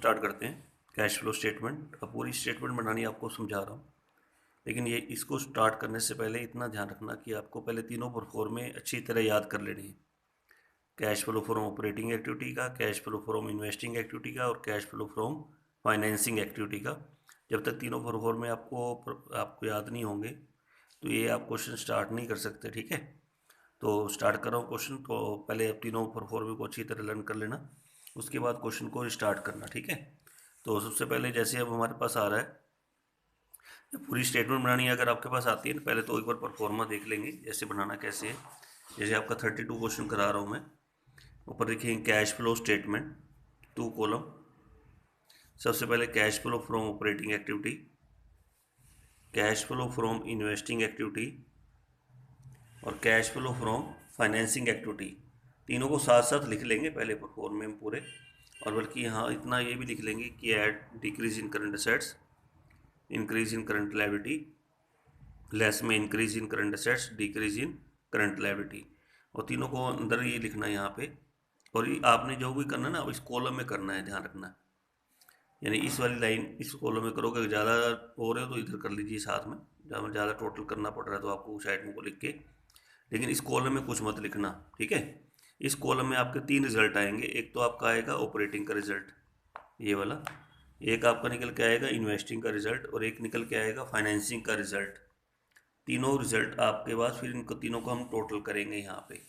Start करते हैं cash flow statement. अब पूरी स्टेटमेंट बनानी आपको समझा रहा हूँ, लेकिन ये इसको स्टार्ट करने से पहले इतना ध्यान रखना कि आपको पहले तीनों परफॉर्मे अच्छी तरह याद कर लेनी है। Cash flow from operating activity का, cash flow from investing activity का और cash flow from financing activity का। जब तक तीनों परफॉर्मे आपको याद नहीं होंगे तो ये आप क्वेश्चन स्टार्ट नहीं कर सकते। ठीक है, तो स्टार्ट कर रहा हूँ क्वेश्चन। तो पहले आप तीनों परफॉर्मे को अच्छी तरह लर्न कर लेना, उसके बाद क्वेश्चन को स्टार्ट करना। ठीक है, तो सबसे पहले जैसे अब हमारे पास आ रहा है, जब पूरी स्टेटमेंट बनानी है अगर आपके पास आती है ना, पहले तो एक बार परफॉर्मा देख लेंगे जैसे बनाना कैसे है। जैसे आपका 32 क्वेश्चन करा रहा हूँ मैं। ऊपर देखिए कैश फ्लो स्टेटमेंट, 2 कॉलम। सबसे पहले cash flow from operating activity, cash flow from investing activity और cash flow from financing activity. तीनों को साथ साथ लिख लेंगे पहले परफॉर्मे में पूरे, और बल्कि यहाँ इतना ये भी लिख लेंगे कि add decrease in current assets, increase in current liability, less में increase in current assets, decrease in current liability. और तीनों को अंदर ये लिखना है यहाँ पे। और ये आपने जो भी करना है ना इस कॉलम में करना है, ध्यान रखना। यानी इस वाली लाइन इस कॉलम में करोगे, ज़्यादा हो रहे हो तो इधर कर लीजिए साथ में। जहाँ ज़्यादा टोटल करना पड़ रहा है तो आपको साइड में को लिख के, लेकिन इस कॉलम में कुछ मत लिखना। ठीक है, इस कॉलम में आपके 3 रिजल्ट आएंगे। एक तो आपका आएगा ऑपरेटिंग का रिजल्ट, ये वाला। एक आपका निकल के आएगा इन्वेस्टिंग का रिजल्ट, और एक निकल के आएगा फाइनेंसिंग का रिजल्ट। तीनों रिजल्ट आपके पास, फिर इनको तीनों को हम टोटल करेंगे यहाँ पे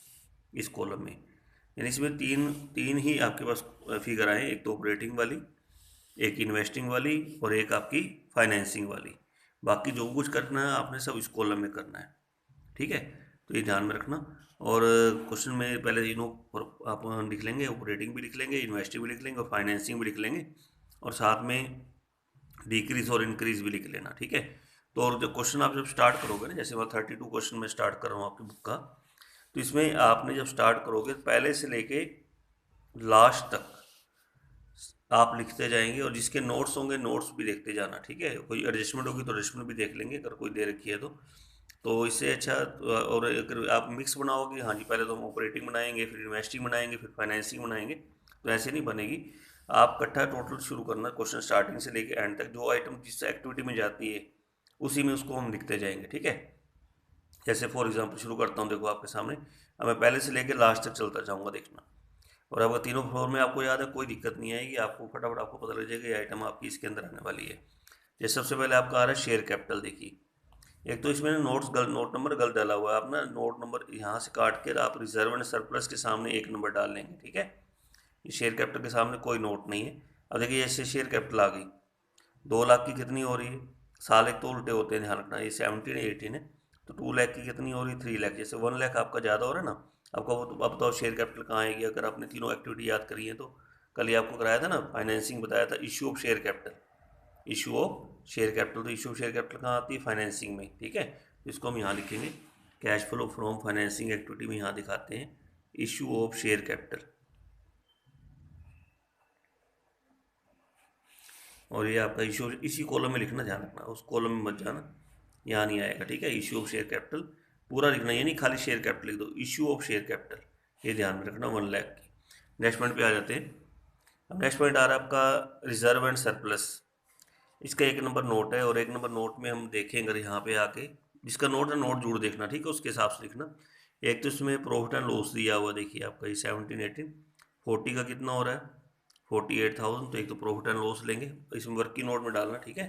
इस कॉलम में। यानी इसमें तीन तीन ही आपके पास फिगर आए, एक तो ऑपरेटिंग वाली, एक इन्वेस्टिंग वाली और एक आपकी फाइनेंसिंग वाली। बाकी जो कुछ करना है आपने सब इस कॉलम में करना है। ठीक है, तो ये ध्यान में रखना। और क्वेश्चन में पहले तीनों आप लिख लेंगे, ऑपरेटिंग भी लिख लेंगे, इन्वेस्टिंग भी लिख लेंगे और फाइनेंसिंग भी लिख लेंगे, और साथ में डिक्रीज और इंक्रीज भी लिख लेना। ठीक है, तो और जब क्वेश्चन आप जब स्टार्ट करोगे ना, जैसे मैं 32 क्वेश्चन में स्टार्ट कर रहा हूँ आपकी बुक का, तो इसमें आपने जब स्टार्ट करोगे पहले से लेके लास्ट तक आप लिखते जाएंगे, और जिसके नोट्स होंगे नोट्स भी देखते जाना। ठीक है, कोई एडजस्टमेंट होगी तो एडजस्टमेंट भी देख लेंगे अगर कोई दे रखी है तो इससे अच्छा। और अगर आप मिक्स बनाओगे, हाँ जी, पहले तो हम ऑपरेटिंग बनाएंगे, फिर इन्वेस्टिंग बनाएंगे, फिर फाइनेंसिंग बनाएंगे, तो ऐसे नहीं बनेगी। आप इकट्ठा टोटल शुरू करना, क्वेश्चन स्टार्टिंग से लेके एंड तक, जो आइटम जिस एक्टिविटी में जाती है उसी में उसको हम लिखते जाएंगे। ठीक है, जैसे फॉर एग्जाम्पल शुरू करता हूँ, देखो आपके सामने। अब मैं पहले से लेके लास्ट तक चलता जाऊँगा, देखना। और आपका तीनों फ्लोर में आपको याद है, कोई दिक्कत नहीं आएगी आपको, फटाफट आपको पता लग जाएगा ये आइटम आपकी इसके अंदर आने वाली है। जैसे सबसे पहले आपका आ रहा है शेयर कैपिटल। देखिए, एक तो इसमें नोट नंबर गलत डाला हुआ है। आप ना नोट नंबर यहाँ से काट के आप रिजर्व एंड सरप्लस के सामने एक नंबर डाल लेंगे। ठीक है, ये शेयर कैपिटल के सामने कोई नोट नहीं है। अब देखिए जैसे शेयर कैपिटल आ गई, 2 लाख की कितनी हो रही है, साल एक तो उल्टे होते हैं, ध्यान रखना। ये 17 18 है, तो 2 लाख की कितनी हो रही है, 3 लाख। जैसे 1 लाख आपका ज़्यादा हो रहा है ना, आपका वो तो अब बताओ शेयर कैपिटल कहाँ आएगी। अगर आपने तीनों एक्टिविटी याद करी है तो कल ही आपको कराया था ना, फाइनेंसिंग बताया था, issue of share capital. Issue of share capital, तो इशू ऑफ शेयर कैपिटल कहाँ आती है, फाइनेंसिंग में। ठीक है, तो इसको हम यहाँ लिखेंगे, cash flow from financing activity में यहाँ दिखाते हैं इशू ऑफ शेयर कैपिटल। और ये आपका इशू इसी कॉलम में लिखना, ध्यान रखना, उस कॉलम में मत जाना, यहाँ नहीं आएगा। ठीक है, इशू ऑफ शेयर कैपिटल पूरा लिखना, ये नहीं खाली शेयर कैपिटल लिख दो, इशू ऑफ शेयर कैपिटल, ये ध्यान में रखना। 1 लाख की। नेक्स्ट पॉइंट पे आ जाते हैं। अब नेक्स्ट पॉइंट आ रहा है आपका रिजर्व एंड सरप्लस। इसका 1 नंबर नोट है, और 1 नंबर नोट में हम देखें अगर यहाँ पे आके, जिसका नोट है नोट जरूर देखना। ठीक है, उसके हिसाब से लिखना। एक तो इसमें प्रॉफिट एंड लॉस दिया हुआ, देखिए आपका ये 17 18 40 का कितना हो रहा है, 48,000। तो एक तो प्रॉफिट एंड लॉस लेंगे, इसमें वर्क की नोट में डालना। ठीक है,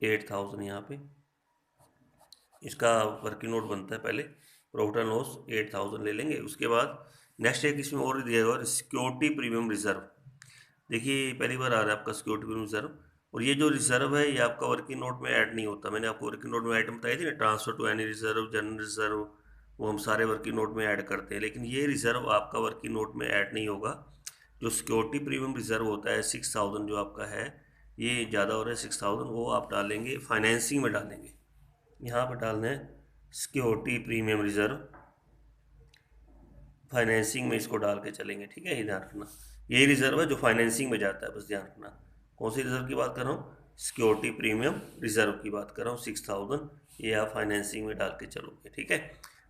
8,000 यहाँ पे इसका वर्किंग नोट बनता है। पहले प्रॉफिट एंड लॉस 8,000 ले लेंगे। उसके बाद नेक्स्ट एक इसमें और दिया हुआ सिक्योरिटी प्रीमियम रिजर्व। देखिए पहली बार आ रहा है आपका सिक्योरिटी प्रीमियम रिजर्व, और ये जो रिजर्व है ये आपका वर्किंग नोट में ऐड नहीं होता। मैंने आपको वर्किंग नोट में आइटम बताई थी ना, transfer to any reserve, general reserve, वो हम सारे वर्किंग नोट में ऐड करते हैं, लेकिन ये रिजर्व आपका वर्किंग नोट में ऐड नहीं होगा। जो सिक्योरिटी प्रीमियम रिजर्व होता है 6,000 जो आपका है, ये ज़्यादा हो रहा है 6,000, वो आप डालेंगे फाइनेंसिंग में डालेंगे। यहाँ पर डालना है सिक्योरिटी प्रीमियम रिजर्व, फाइनेंसिंग में इसको डाल के चलेंगे। ठीक है, ये ध्यान रखना, यही रिजर्व है जो फाइनेंसिंग में जाता है, बस ध्यान रखना। कौन सी रिजर्व की बात कर रहा हूँ, सिक्योरिटी प्रीमियम रिजर्व की बात कर रहा हूँ, 6,000, ये आप फाइनेंसिंग में डाल के चलोगे। ठीक है,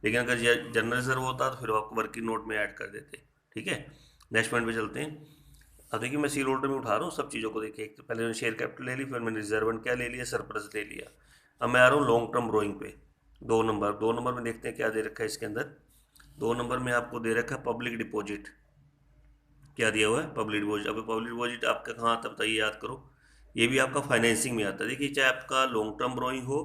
लेकिन अगर जनरल रिजर्व होता तो फिर आपको वर्किंग नोट में ऐड कर देते। ठीक है, नेक्स्ट पॉइंट पे चलते हैं। अब देखिए मैं सील होल्डर में उठा रहा हूँ सब चीज़ों को। देखिए एक तो पहले मैंने शेयर कैपिटल ले ली, फिर मैंने रिजर्व एंड क्या ले लिया, सरप्लस ले लिया। अब मैं आ रहा हूँ लॉन्ग टर्म बोरोइंग पे। 2 नंबर में देखते हैं क्या दे रखा है इसके अंदर। 2 नंबर में आपको दे रखा है पब्लिक डिपॉजिट। क्या दिया हुआ है? Public deposit. अब पब्लिक डिपॉजिट आपका कहाँ आता है बताइए, याद करो। ये भी आपका फाइनेंसिंग में आता है। देखिए चाहे आपका लॉन्ग टर्म बोरोइंग हो,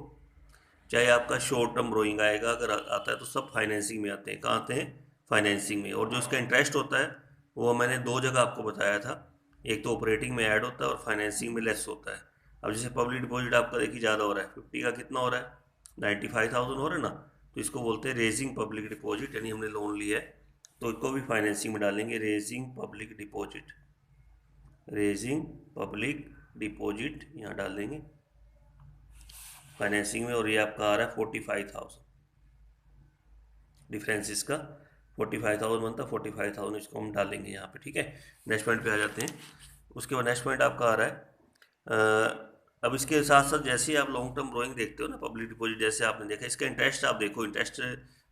चाहे आपका शॉर्ट टर्म बोरोइंग आएगा, अगर आता है तो सब फाइनेंसिंग में आते हैं। कहाँ आते हैं? फाइनेंसिंग में। और जो इसका इंटरेस्ट होता है वो मैंने 2 जगह आपको बताया था। एक तो ऑपरेटिंग में ऐड होता है और फाइनेंसिंग में लेस होता है। अब जैसे पब्लिक डिपॉजिट आपका देखिए ज़्यादा हो रहा है, 50 का कितना हो रहा है? 95,000 हो रहा है ना। तो इसको बोलते हैं रेजिंग पब्लिक डिपॉजिट, यानी हमने लोन लिया है तो इसको भी फाइनेंसिंग में डालेंगे। Raising public deposit, raising public deposit यहाँ डाल देंगे फाइनेंसिंग में। और ये आपका आ रहा है 45,000। डिफरेंस इसका 45,000 बनता है, 45,000 इसको हम डालेंगे यहाँ पे। ठीक है, नेक्स्ट पॉइंट पे आ जाते हैं। उसके बाद नेक्स्ट पॉइंट आपका आ रहा है अब इसके साथ साथ जैसे ही आप लॉन्ग टर्म बोरोइंग देखते हो ना, पब्लिक डिपॉजिट जैसे आपने देखा, इसका इंटरेस्ट आप देखो। इंटरेस्ट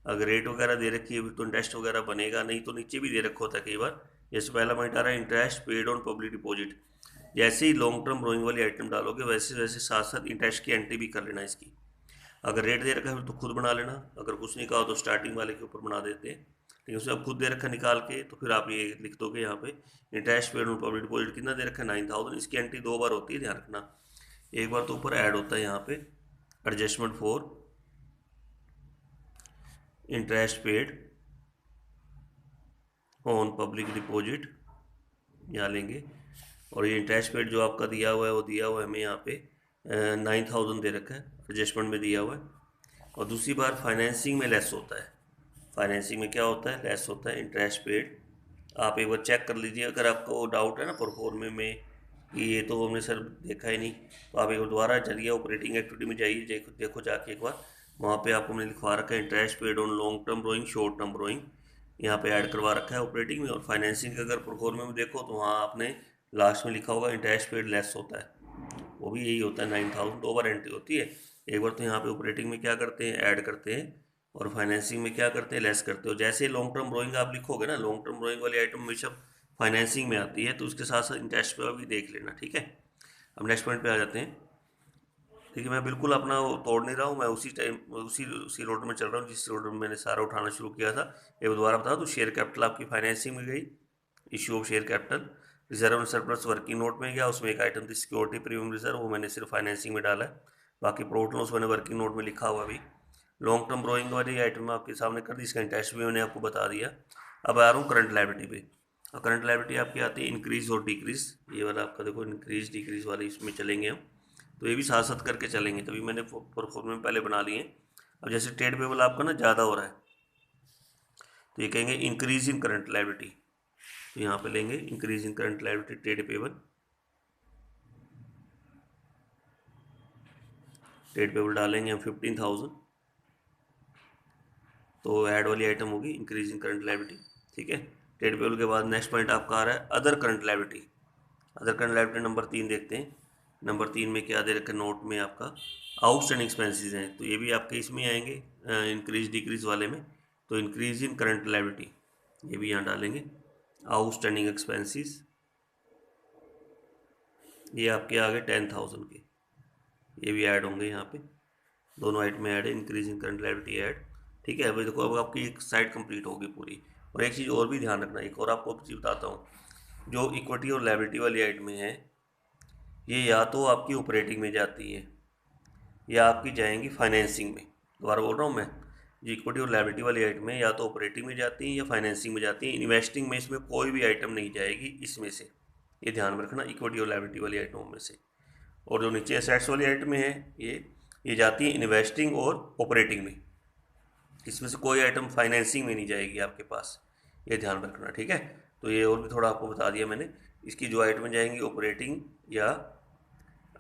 अगर रेट वगैरह दे रखी है तो इंटरेस्ट वगैरह बनेगा, नहीं तो नीचे भी दे रखा होता है कई बार। जैसे पहला पॉइंट आ रहा है interest paid on public deposit. जैसे ही लॉन्ग टर्म बोरोइंग वाली आइटम डालोगे वैसे वैसे साथ साथ इंटरेस्ट की एंट्री भी कर लेना इसकी। अगर रेट दे रखा है तो खुद बना लेना, अगर कुछ नहीं कहा तो स्टार्टिंग वाले के ऊपर बना देते हैं। लेकिन उसमें अब खुद दे रखा निकाल के तो फिर आप ये लिख दोगे यहाँ पे interest paid on public deposit कितना दे रखा है? 9,000। इसकी एंट्री 2 बार होती है, ध्यान रखना। एक बार तो ऊपर ऐड होता है यहाँ पे adjustment for interest paid on public deposit, यहाँ लेंगे। और ये इंटरेस्ट पेड जो आपका दिया हुआ है वो दिया हुआ है हमें यहाँ पे 9,000 दे रखा है, एडजस्टमेंट में दिया हुआ है। और दूसरी बार फाइनेंसिंग में लेस होता है। फाइनेंसिंग में क्या होता है? लेस होता है इंटरेस्ट पेड। आप एक बार चेक कर लीजिए अगर आपको डाउट है ना परफॉर्मे में कि ये तो हमने सर देखा ही नहीं, तो आप एक बार दोबारा चलिए ऑपरेटिंग एक्टिविटी में जाइए, देखो जाके एक बार। वहाँ पे आपको मैंने लिखवा रखा है interest paid on long term borrowing, short term borrowing, यहाँ पे ऐड करवा रखा है ऑपरेटिंग में। और फाइनेंसिंग का अगर परफॉर्मे में देखो तो वहाँ आपने लास्ट में लिखा होगा इंटरेस्ट पेड लेस होता है, वो भी यही होता है 9,000। 2 बार एंट्री होती है। एक बार तो यहाँ पे ऑपरेटिंग में क्या करते हैं? ऐड करते हैं। और फाइनेंसिंग में क्या करते हैं? लेस करते हो। जैसे लॉन्ग टर्म बोरोइंग आप लिखोगे ना, लॉन्ग टर्म बोरोइंग वाली आइटम हमेशा फाइनेंसिंग में आती है, तो उसके साथ साथ इंटरेस्ट पे भी देख लेना। ठीक है, अब नेक्स्ट पॉइंट पे आ जाते हैं। ठीक है, मैं बिल्कुल अपना वो तोड़ नहीं रहा हूँ, मैं उसी टाइम उसी रोड में चल रहा हूँ जिस रोड में मैंने सारा उठाना शुरू किया था। ये दोबारा बता दूँ, शेयर कैपिटल आपकी फाइनेंसिंग में गई, issue of share capital. Reserve and surplus working note में गया, उसमें एक आइटम थी सिक्योरिटी प्रीमियम रिजर्व, वो मैंने सिर्फ फाइनेंसिंग में डाला है। बाकी प्रॉफिट लॉस मैंने वर्किंग नोट में लिखा हुआ भी। लॉन्ग टर्म बोरोइंग वाली आइटम आपके सामने कर दी, इसका इंटरेस्ट भी मैंने आपको बता दिया। अब आ रहा हूँ करंट लायबिलिटी पे। और करंट लायबिलिटी आपकी आती है इंक्रीज और डिक्रीज। ये वाला आपका देखो इंक्रीज डिक्रीज वाले इसमें चलेंगे हम, तो ये भी साथ साथ करके चलेंगे, तभी मैंने परफॉर्मे पहले बना लिए। अब जैसे ट्रेड पेबल आपका ना ज़्यादा हो रहा है तो ये कहेंगे इंक्रीज इन करंट लायबिलिटी, तो यहाँ पे लेंगे increase in current liability trade payable. Trade payable डालेंगे हम 15,000, तो ऐड वाली आइटम होगी इंक्रीज इन करंट लायबिलिटी। ठीक है, ट्रेड पेबल के बाद नेक्स्ट पॉइंट आपका आ रहा है other current liability. Other current liability number 3 देखते हैं। नंबर 3 में क्या दे रखा है नोट में? आपका आउटस्टैंडिंग एक्सपेंसेस हैं, तो ये भी आपके इसमें आएंगे इंक्रीज डिक्रीज वाले में। तो इंक्रीज इन करंट लायबिलिटी ये भी यहाँ डालेंगे। आउटस्टैंडिंग एक्सपेंसेस ये आपके आ गए 10,000 के, ये भी ऐड होंगे यहाँ पे। दोनों आइटम में ऐड है, increase in current liability add. ठीक है, अभी देखो अब आपकी एक साइड कंप्लीट होगी पूरी। और एक चीज़ और भी ध्यान रखना, एक और आपको चीज़ बताता हूँ। जो इक्विटी और लायबिलिटी वाली आइटमें हैं ये या तो आपकी ऑपरेटिंग में जाती है या आपकी जाएंगी फाइनेंसिंग में। दोबारा बोल रहा हूँ मैं, जो इक्विटी और लायबिलिटी वाली आइटम है या तो ऑपरेटिंग में जाती हैं या फाइनेंसिंग में जाती हैं। इन्वेस्टिंग में इसमें कोई भी आइटम नहीं जाएगी इसमें से, ये ध्यान में रखना, इक्विटी और लायबिलिटी वाली आइटमों में से। और जो नीचे एसेट्स वाली आइटमें हैं ये जाती हैं इन्वेस्टिंग और ऑपरेटिंग में, इसमें से कोई आइटम फाइनेंसिंग में नहीं जाएगी आपके पास, ये ध्यान रखना। ठीक है, तो ये और भी थोड़ा आपको बता दिया मैंने। इसकी जो आइटम जाएंगी ऑपरेटिंग या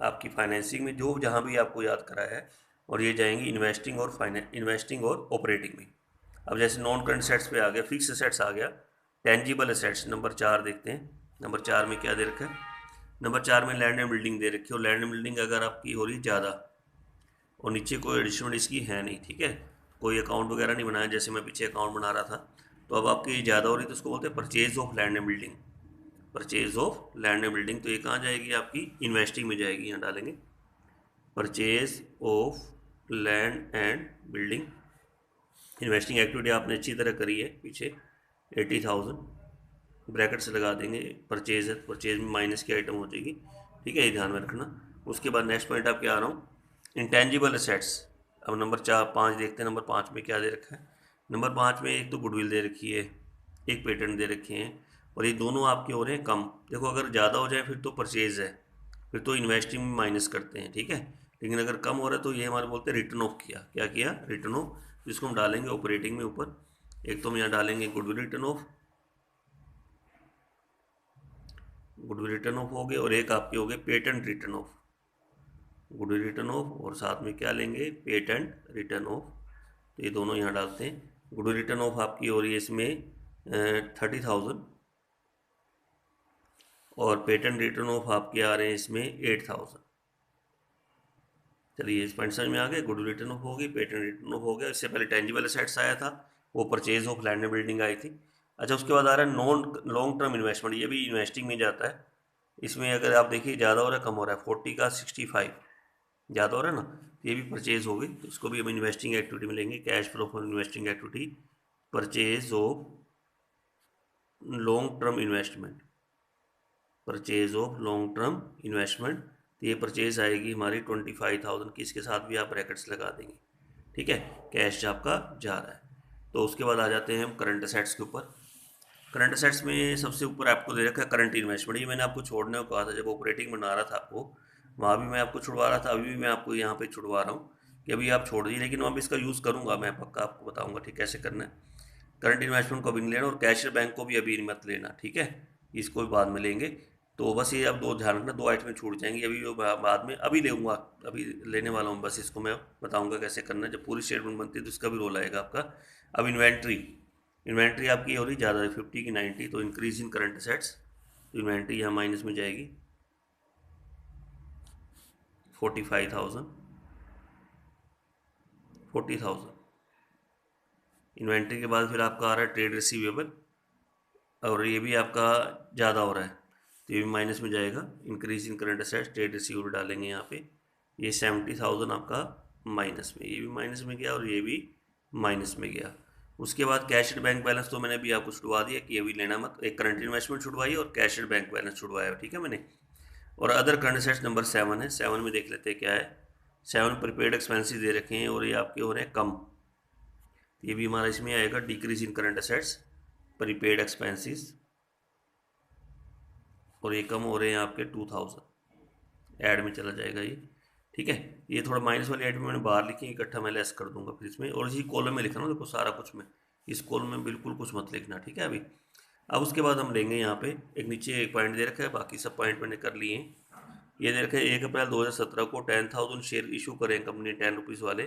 आपकी फाइनेंसिंग में, जो जहाँ भी आपको याद कराया है, और ये जाएंगी इन्वेस्टिंग और ऑपरेटिंग में। अब जैसे नॉन करंट सेट्स पे आ गया, फिक्स एसेट्स आ गया, टेंजिबल एसेट्स नंबर 4 देखते हैं। नंबर 4 में क्या दे रखा है? नंबर 4 में लैंड एंड बिल्डिंग दे रखी है, और लैंड एंड बिल्डिंग अगर आपकी हो रही ज़्यादा और नीचे कोई एडिशनल इसकी है नहीं, ठीक है, कोई अकाउंट वगैरह नहीं बनाया, जैसे मैं पीछे अकाउंट बना रहा था, तो अब आपकी ज़्यादा हो रही तो उसको बोलते हैं purchase of land and building. Purchase of land and building, तो ये कहाँ जाएगी आपकी इन्वेस्टिंग में जाएगी, यहाँ डालेंगे purchase of land and building. Investing activity आपने अच्छी तरह करी है पीछे, 80,000 ब्रैकेट से लगा देंगे, परचेज है, परचेज में माइनस की आइटम हो जाएगी, ठीक है, ये ध्यान में रखना। उसके बाद नेक्स्ट पॉइंट आप क्या आ रहा हूँ, इंटेंजिबल एसेट्स। अब नंबर 4 5 देखते हैं, नंबर 5 में क्या दे रखा है। नंबर 5 में एक तो गुडविल दे रखी है, एक पेटेंट दे रखे हैं, और ये दोनों आपके हो रहे हैं कम। देखो अगर ज़्यादा हो जाए फिर तो परचेज है, फिर तो इन्वेस्टिंग में माइनस करते हैं, ठीक है। लेकिन अगर कम हो रहा है तो ये हमारे बोलते हैं रिटर्न ऑफ किया, क्या किया, रिटर्न ऑफ, जिसको हम डालेंगे ऑपरेटिंग में ऊपर। एक तो हम यहाँ डालेंगे goodwill return of, goodwill return of हो गए, और एक आपके हो गए patent return of, goodwill return of और साथ में क्या लेंगे, पेटेंट रिटर्न ऑफ। तो ये दोनों यहाँ डालते हैं। गुडविल रिटर्न ऑफ आपकी हो रही है इसमें 30,000, और पेटेंट रिटर्न ऑफ आपके आ रहे हैं इसमें 8,000। चलिए इस पॉइंट समझ में आ गए, गुडविल रिटर्न ऑफ होगी, पेटेंट रिटर्न ऑफ हो गया। इससे पहले टेंजिबल एसेट्स आया था, वो purchase of land and building आई थी। अच्छा उसके बाद आ रहा है नॉन लॉन्ग टर्म इन्वेस्टमेंट, ये भी इन्वेस्टिंग में जाता है। इसमें अगर आप देखिए ज़्यादा हो रहा है कम हो रहा है, 40 का 65 ज़्यादा हो रहा है ना, तो ये भी परचेज होगी, तो इसको भी हम इन्वेस्टिंग एक्टिविटी में लेंगे। Cash flow for investing activity, purchase of long term investment, purchase of long term investment. तो ये परचेज आएगी हमारी 25,000 की, इसके साथ भी आप ब्रैकेट्स लगा देंगे, ठीक है, कैश आपका जा रहा है। तो उसके बाद आ जाते हैं हम करंट असेट्स के ऊपर। करंट असेट्स में सबसे ऊपर आपको दे रखा है करंट इन्वेस्टमेंट। ये मैंने आपको छोड़ने को कहा था जब ऑपरेटिंग बना रहा था आपको, वहाँ भी मैं आपको छुड़वा रहा था, अभी भी मैं आपको यहाँ पे छुड़वा रहा हूँ कि अभी आप छोड़ दीजिए, लेकिन अब इसका यूज़ करूँगा मैं, पक्का आपको बताऊँगा ठीक कैसे करना है। करंट इन्वेस्टमेंट को अभी नहीं लेना, और कैशियर बैंक को भी अभी मत लेना, ठीक है, इसको भी बाद में लेंगे। तो बस ये अब दो ध्यान रखना, दो आइटमें छूट जाएंगी, अभी वो बाद में अभी लूँगा, अभी लेने वाला हूँ, बस इसको मैं बताऊँगा कैसे करना है। जब पूरी स्टेटमेंट बनती है तो इसका भी रोल आएगा आपका। अब इन्वेंट्री, इन्वेंट्री आपकी हो रही ज़्यादा है 50 की 90, तो इंक्रीज इन करंट असेट्स, तो इन्वेंट्री यहाँ माइनस में जाएगी 45,000, 40,000। इन्वेंट्री के बाद फिर आपका आ रहा है ट्रेड रिसीवेबल, और ये भी आपका ज़्यादा हो रहा है, तो ये भी माइनस में जाएगा। Increase in current assets, trade receivable डालेंगे यहाँ पे, ये 70,000 आपका माइनस में, ये भी माइनस में गया और ये भी माइनस में गया। उसके बाद कैश एंड बैंक बैलेंस तो मैंने भी आपको छुड़वा दिया कि अभी लेना मत, एक करंट इन्वेस्टमेंट छुड़वाई और कैश एंड बैंक बैलेंस छुड़वाया, ठीक है मैंने। और अदर करंट असेट्स नंबर 7 है, 7 में देख लेते हैं क्या है। 7 प्रीपेड एक्सपेंसेस दे रखे हैं और ये आपके हो रहे हैं कम, तो ये भी हमारा इसमें आएगा decrease in current assets, prepaid expenses, और ये कम हो रहे हैं आपके 2,000, ऐड में चला जाएगा ये, ठीक है। ये थोड़ा माइनस वाली आइटम मैंने बाहर लिखी, इकट्ठा मैं लेस कर दूंगा फिर इसमें, और इसी कॉलम में लिखना देखो सारा कुछ में, इस कॉलम में बिल्कुल कुछ मत लिखना, ठीक है अभी। अब उसके बाद हम लेंगे यहाँ पे एक नीचे एक पॉइंट दे रखा है, बाकी सब पॉइंट मैंने कर लिए हैं। ये दे रखा है 1 अप्रैल 2017 को 10,000 शेयर इशू करें कंपनी 10 रुपीज़ वाले,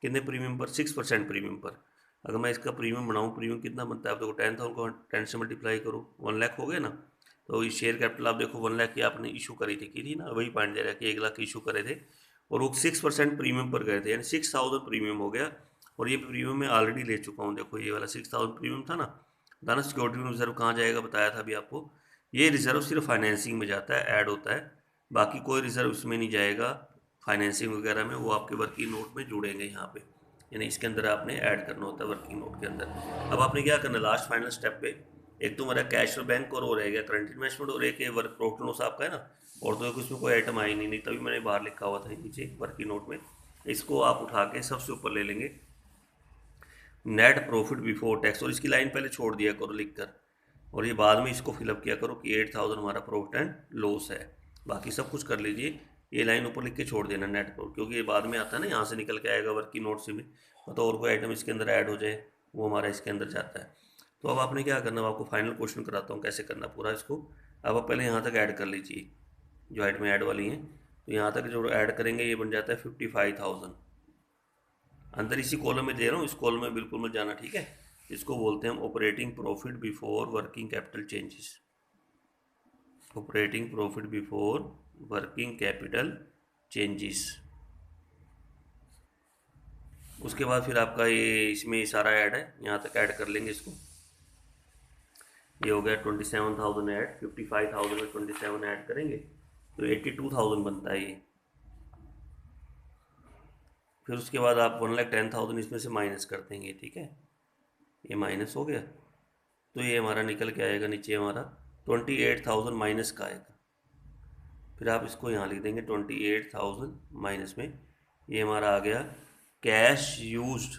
कितने प्रीमियम पर, 6% प्रीमियम पर। अगर मैं इसका प्रीमियम बनाऊँ, प्रीमियम कितना बनता है आप देखो, 10,000 को 10 से मल्टीप्लाई करो, 1 लाख हो गया ना। तो इस शेयर कैपिटल आप देखो 1 लाख की आपने इशू करी थी, की थी ना, वही पॉइंट दे रहा है कि 1 लाख इशू करे थे, और वो 6% प्रीमियम पर गए थे, यानी 6,000 प्रीमियम हो गया। और ये प्रीमियम मैं ऑलरेडी ले चुका हूँ, देखो ये वाला 6,000 प्रीमियम था ना। दाना सिक्योरिटी रिजर्व कहाँ जाएगा बताया था अभी आपको, ये रिजर्व सिर्फ फाइनेंसिंग में जाता है, ऐड होता है, बाकी कोई रिजर्व इसमें नहीं जाएगा फाइनेंसिंग वगैरह में, वो आपके वर्किंग नोट में जुड़ेंगे यहाँ पे, यानी इसके अंदर आपने ऐड करना होता है वर्किंग नोट के अंदर। अब आपने क्या करना है लास्ट फाइनल स्टेप पे, एक तो हमारा कैश और बैंक और वो रह गया करंट इन्वेस्टमेंट, और एक वर्क प्रॉफिट लॉस आपका है ना, और तो उसमें कोई आइटम आई नहीं, तभी मैंने बाहर लिखा हुआ था नीचे वर्किंग नोट में। इसको आप उठा के सबसे ऊपर ले लेंगे नेट प्रॉफिट बिफोर टैक्स, और इसकी लाइन पहले छोड़ दिया करो लिख कर, और ये बाद में इसको फिलअप किया करो कि 8,000 हमारा प्रॉफिट एंड लॉस है, बाकी सब कुछ कर लीजिए। ये लाइन ऊपर लिख के छोड़ देना नेट प्रॉफिट, क्योंकि ये बाद में आता है ना, यहाँ से निकल के आएगा वर्किंग नोट से में, तो और कोई आइटम इसके अंदर ऐड हो जाए वो हमारा इसके अंदर जाता है। तो अब आपने क्या करना है, आपको फाइनल क्वेश्चन कराता हूँ कैसे करना पूरा इसको। अब आप पहले यहाँ तक ऐड कर लीजिए जो आइटम ऐड वाली हैं, तो यहाँ तक जो ऐड करेंगे ये बन जाता है 55,000। अंदर इसी कॉलम में दे रहा हूँ, इस कॉलम में बिल्कुल मत जाना, ठीक है। इसको बोलते हैं हम operating profit before working capital changes, operating profit before working capital changes. उसके बाद फिर आपका ये इसमें सारा ऐड है, यहाँ तक ऐड कर लेंगे इसको। ये हो गया 27,000 ऐड, 55,000 में 27 ऐड करेंगे तो 82,000 बनता है ये। फिर उसके बाद आप 1,10,000 इसमें से माइनस कर देंगे, ठीक है, ये माइनस हो गया तो ये हमारा निकल के आएगा नीचे हमारा 28,000 माइनस का आएगा। फिर आप इसको यहाँ लिख देंगे 28,000 माइनस में ये हमारा आ गया cash used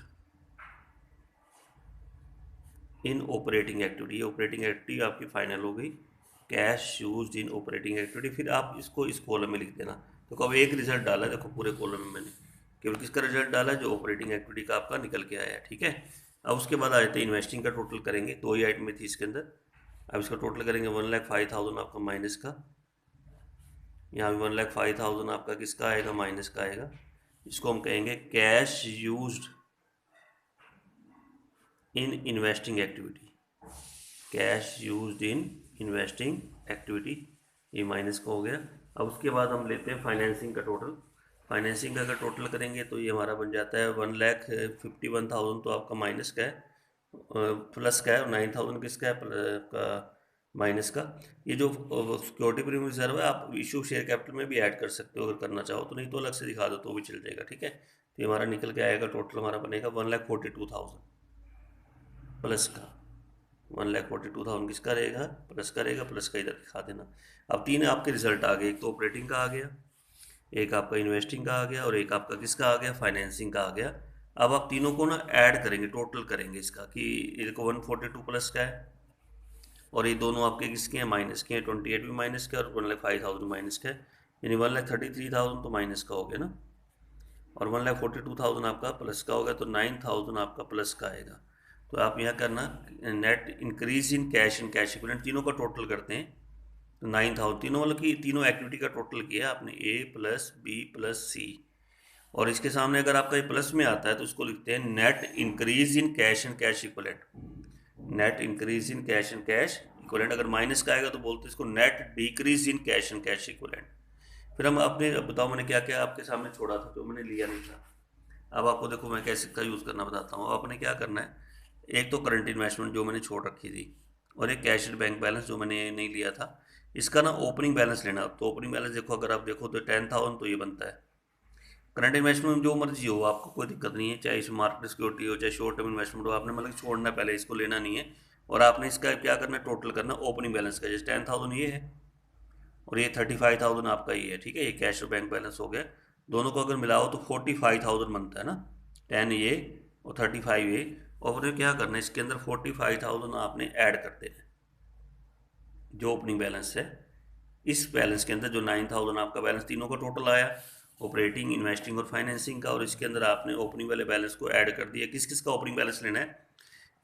in operating activity. Operating activity आपकी फाइनल हो गई, cash used in operating activity. फिर आप इसको इस कॉलम में लिख देना। तो कब एक रिजल्ट डाला है, देखो पूरे कॉलम में मैंने केवल किसका रिजल्ट डाला है, जो ऑपरेटिंग एक्टिविटी का आपका निकल के आया है, ठीक है। अब उसके बाद आ जाते हैं इन्वेस्टिंग का टोटल करेंगे, दो ही आइटम में थी इसके अंदर। अब इसका टोटल करेंगे 1,05,000 आपका माइनस का, यहाँ भी 1,05,000 आपका किसका आएगा, माइनस का आएगा। इसको हम कहेंगे cash used in investing activity, cash used in investing activity, ये माइनस का हो गया। अब उसके बाद हम लेते हैं फाइनेंसिंग का टोटल। फाइनेंसिंग का अगर टोटल करेंगे तो ये हमारा बन जाता है 1,51,000 तो आपका माइनस का है, प्लस का है, और 9,000 किसका है, का माइनस का। ये जो सिक्योरिटी प्रीमियम रिजर्व है आप इशू शेयर कैपिटल में भी ऐड कर सकते हो अगर करना चाहो तो, नहीं तो अलग से दिखा दो तो भी चल जाएगा, ठीक है। तो ये हमारा निकल के आएगा, टोटल हमारा बनेगा 1,42,000 प्लस का, 1,42,000 किसका रहेगा, प्लस का रहेगा, प्लस का इधर दिखा देना। अब तीन आपके रिजल्ट आ गए, एक तो ऑपरेटिंग का आ गया, एक आपका इन्वेस्टिंग का आ गया, और एक आपका किसका आ गया, फाइनेंसिंग का आ गया। अब आप तीनों को ना ऐड करेंगे, टोटल करेंगे इसका कि ये को 142 प्लस का है, और ये दोनों आपके किसके हैं, माइनस के हैं, 28 भी माइनस का और 1,05,000 माइनस का है, यानी 1,33,000 तो माइनस का हो गया ना, और 1,42,000 आपका प्लस का होगा, तो 9,000 आपका प्लस का आएगा। तो आप यहाँ करना net increase in cash and cash equivalent, तीनों का टोटल करते हैं तो 9,000, तीनों मतलब कि तीनों एक्टिविटी का टोटल किया आपने, ए प्लस बी प्लस सी, और इसके सामने अगर आपका ये प्लस में आता है तो इसको लिखते हैं net increase in cash and cash equivalent, net increase in cash and cash equivalent. अगर माइनस का आएगा तो बोलते हैं इसको net decrease in cash and cash equivalent. फिर हम अपने, अब बताओ मैंने क्या क्या आपके सामने छोड़ा था जो मैंने लिया नहीं था। अब आपको देखो मैं कैसे का यूज़ करना बताता हूँ। आपने क्या करना है, एक तो करंट इन्वेस्टमेंट जो मैंने छोड़ रखी थी, और एक कैश एंड बैंक बैलेंस जो मैंने नहीं लिया था, इसका ना ओपनिंग बैलेंस लेना। तो ओपनिंग बैलेंस देखो, अगर आप देखो तो 10,000 तो ये बनता है। करंट इन्वेस्टमेंट में जो मर्जी हो आपको कोई दिक्कत नहीं है, चाहे इसमें मार्केट सिक्योरिटी हो चाहे शॉर्ट टर्म इन्वेस्टमेंट हो, आपने मतलब छोड़ना पहले, इसको लेना नहीं है। और आपने इसका क्या करना है, टोटल करना ओपनिंग बैलेंस का, जैसे 10,000 ये है और ये 35,000 आपका ये है, ठीक है, ये कैश और बैंक बैलेंस हो गया। दोनों को अगर मिलाओ तो 45,000 बनता है ना, 10 ये और 35 ये, और फिर क्या करना है इसके अंदर 45,000 आपने ऐड करते हैं जो ओपनिंग बैलेंस है। इस बैलेंस के अंदर जो 9,000 आपका बैलेंस तीनों का टोटल आया, ऑपरेटिंग इन्वेस्टिंग और फाइनेंसिंग का, और इसके अंदर आपने ओपनिंग वाले बैलेंस को ऐड कर दिया। किस किस का ओपनिंग बैलेंस लेना है,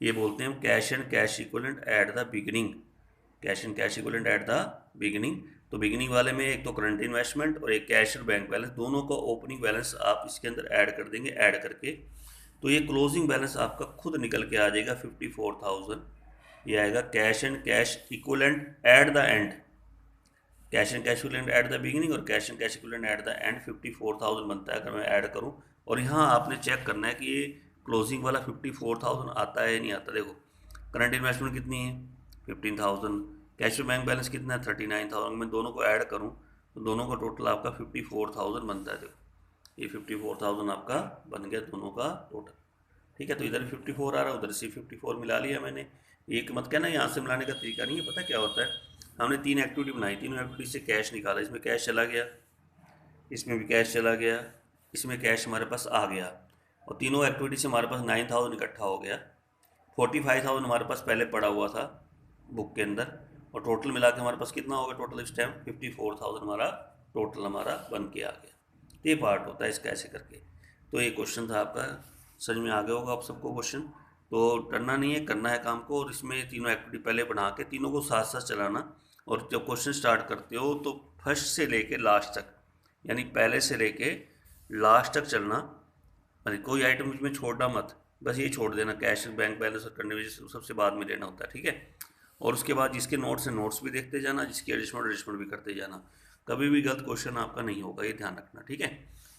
ये बोलते हैं cash and cash equivalent at the beginning, cash and cash equivalent at the beginning. तो बिगिनिंग वाले में एक तो करंट इन्वेस्टमेंट और एक कैश और बैंक बैलेंस, दोनों का ओपनिंग बैलेंस आप इसके अंदर ऐड कर देंगे। ऐड करके तो ये क्लोजिंग बैलेंस आपका खुद निकल के आ जाएगा 54,000, ये आएगा cash and cash equivalent at the end, cash and cash equivalent at the beginning और cash and cash equivalent at the end 54,000 बनता है अगर मैं ऐड करूं। और यहाँ आपने चेक करना है कि ये क्लोजिंग वाला 54,000 आता है या नहीं आता। देखो करंट इन्वेस्टमेंट कितनी है 15,000, कैश और बैंक बैलेंस कितना है 39,000, मैं दोनों को ऐड करूँ तो दोनों का टोटल आपका 54,000 बनता है। देखो ये 54,000 आपका बन गया दोनों का टोटल, ठीक है। तो इधर 54 आ रहा है, उधर से 54 मिला लिया मैंने। एक मत कहना यहाँ से मिलाने का तरीका नहीं है, पता क्या होता है, हमने तीन एक्टिविटी बनाई, तीनों एक्टिविटी से कैश निकाला, इसमें कैश चला गया, इसमें भी कैश चला गया, इसमें कैश हमारे पास आ गया, और तीनों एक्टिविटी से हमारे पास 9,000 इकट्ठा हो गया। 45,000 हमारे पास पहले पड़ा हुआ था बुक के अंदर, और टोटल मिला के हमारे पास कितना हो गया टोटल इस टाइम 54,000 हमारा टोटल हमारा बन के आ गया। ये पार्ट होता है इसका ऐसे करके। तो ये क्वेश्चन था आपका, समझ में आ गया होगा आप सबको क्वेश्चन। तो डरना नहीं है, करना है काम को, और इसमें तीनों एक्टिविटी पहले बना के तीनों को साथ साथ चलाना। और जब क्वेश्चन स्टार्ट करते हो तो फर्स्ट से लेके लास्ट तक, यानी पहले से लेके लास्ट तक चलना, यानी कोई आइटम इसमें छोड़ना मत, बस ये छोड़ देना कैश बैंक बैलेंस और करने सबसे बाद में लेना होता है, ठीक है। और उसके बाद जिसके नोट्स हैं नोट्स भी देखते जाना, जिसकी एडजस्टमेंट भी करते जाना, कभी भी गलत क्वेश्चन आपका नहीं होगा, ये ध्यान रखना, ठीक है।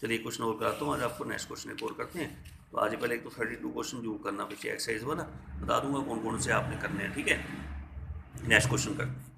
चलिए क्वेश्चन और कराता हूँ आज आपको, नेक्स्ट क्वेश्चन एक और करते हैं। तो आज पहले एक तो 32 क्वेश्चन जरूर करना, पीछे एक्सरसाइज वाला बता दूंगा कौन कौन से आपने करने हैं, ठीक है। नेक्स्ट क्वेश्चन करते हैं।